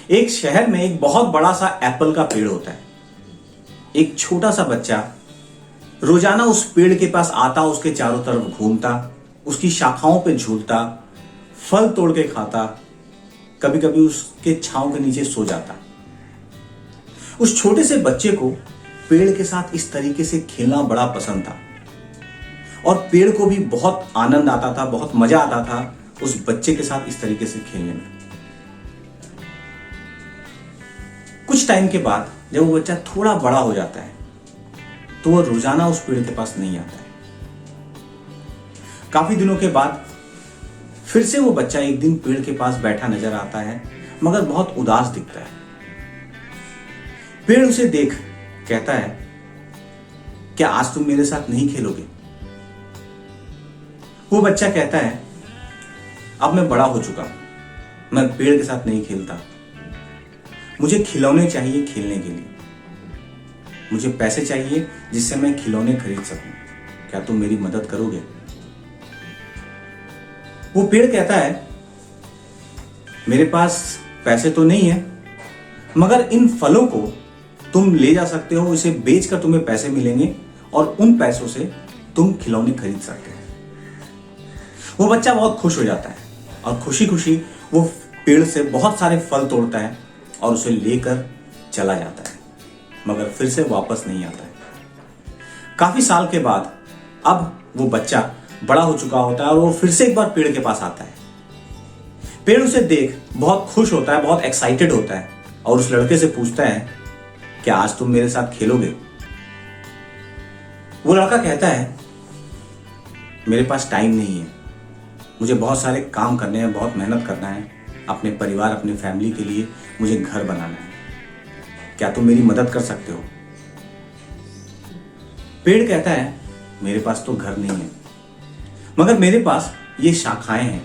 एक शहर में एक बहुत बड़ा सा एप्पल का पेड़ होता है। एक छोटा सा बच्चा रोजाना उस पेड़ के पास आता, उसके चारों तरफ घूमता, उसकी शाखाओं पे झूलता, फल तोड़ के खाता, कभी कभी उसके छांव के नीचे सो जाता। उस छोटे से बच्चे को पेड़ के साथ इस तरीके से खेलना बड़ा पसंद था और पेड़ को भी बहुत आनंद आता था, बहुत मजा आता था उस बच्चे के साथ इस तरीके से खेलने में। कुछ टाइम के बाद जब वो बच्चा थोड़ा बड़ा हो जाता है तो वो रोजाना उस पेड़ के पास नहीं आता है। काफी दिनों के बाद फिर से वो बच्चा एक दिन पेड़ के पास बैठा नजर आता है, मगर बहुत उदास दिखता है। पेड़ उसे देख कहता है, क्या आज तुम मेरे साथ नहीं खेलोगे? वो बच्चा कहता है, अब मैं बड़ा हो चुका, मैं पेड़ के साथ नहीं खेलता, मुझे खिलौने चाहिए खेलने के लिए, मुझे पैसे चाहिए जिससे मैं खिलौने खरीद सकूं, क्या तुम मेरी मदद करोगे? वो पेड़ कहता है, मेरे पास पैसे तो नहीं है, मगर इन फलों को तुम ले जा सकते हो, इसे बेचकर तुम्हें पैसे मिलेंगे और उन पैसों से तुम खिलौने खरीद सकते हो। वो बच्चा बहुत खुश हो जाता है और खुशी खुशी वो पेड़ से बहुत सारे फल तोड़ता है और उसे लेकर चला जाता है, मगर फिर से वापस नहीं आता है। काफी साल के बाद अब वो बच्चा बड़ा हो चुका होता है और वो फिर से एक बार पेड़ के पास आता है। पेड़ उसे देख बहुत खुश होता है, बहुत एक्साइटेड होता है और उस लड़के से पूछता है, क्या आज तुम मेरे साथ खेलोगे? वो लड़का कहता है, मेरे पास टाइम नहीं है, मुझे बहुत सारे काम करने हैं, बहुत मेहनत करना है, अपने परिवार, अपनी फैमिली के लिए मुझे घर बनाना है, क्या तुम मेरी मदद कर सकते हो? पेड़ कहता है, मेरे पास तो घर नहीं है, मगर मेरे पास ये शाखाएं हैं,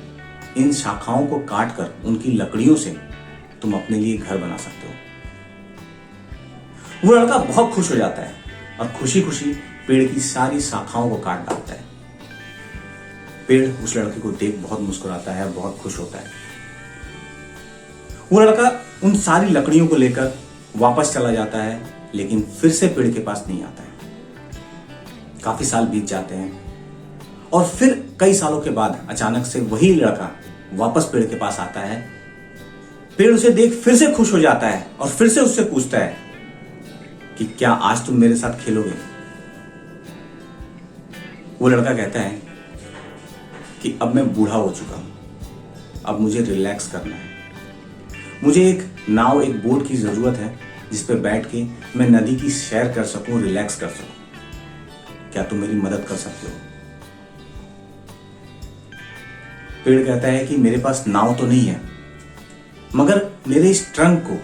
इन शाखाओं को काटकर उनकी लकड़ियों से तुम अपने लिए घर बना सकते हो। वो लड़का बहुत खुश हो जाता है और खुशी खुशी पेड़ की सारी शाखाओं को काट डालता है। पेड़ उस लड़के को देख बहुत मुस्कुराता है, बहुत खुश होता है। वो लड़का उन सारी लकड़ियों को लेकर वापस चला जाता है, लेकिन फिर से पेड़ के पास नहीं आता है। काफी साल बीत जाते हैं और फिर कई सालों के बाद अचानक से वही लड़का वापस पेड़ के पास आता है। पेड़ उसे देख फिर से खुश हो जाता है और फिर से उससे पूछता है कि क्या आज तुम मेरे साथ खेलोगे? वो लड़का कहता है कि अब मैं बूढ़ा हो चुका हूं, अब मुझे रिलैक्स करना है, मुझे एक नाव, एक बोट की जरूरत है जिस पे बैठ के मैं नदी की सैर कर सकूं, रिलैक्स कर सकूं, क्या तुम मेरी मदद कर सकते हो? पेड़ कहता है कि मेरे पास नाव तो नहीं है, मगर मेरे इस ट्रंक को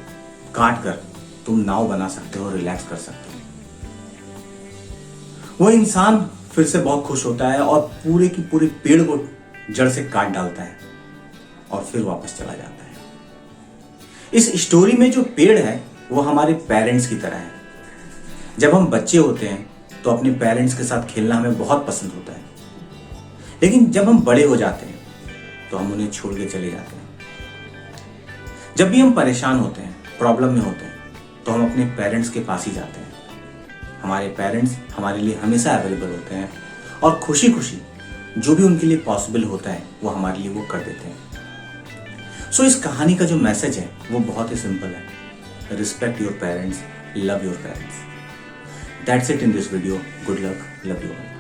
काट कर तुम नाव बना सकते हो, रिलैक्स कर सकते हो। वो इंसान फिर से बहुत खुश होता है और पूरे की पूरे पेड़ को जड़ से काट डालता है और फिर वापस चला जाता है। इस स्टोरी में जो पेड़ है वो हमारे पेरेंट्स की तरह है। जब हम बच्चे होते हैं तो अपने पेरेंट्स के साथ खेलना हमें बहुत पसंद होता है, लेकिन जब हम बड़े हो जाते हैं तो हम उन्हें छोड़ के चले जाते हैं। जब भी हम परेशान होते हैं, प्रॉब्लम में होते हैं, तो हम अपने पेरेंट्स के पास ही जाते हैं। हमारे पेरेंट्स हमारे लिए हमेशा अवेलेबल होते हैं और खुशी खुशी जो भी उनके लिए पॉसिबल होता है वो हमारे लिए वो कर देते हैं। सो इस कहानी का जो मैसेज है वो बहुत ही सिंपल है, respect your parents, love your parents. That's it in this video. Good luck, love you all.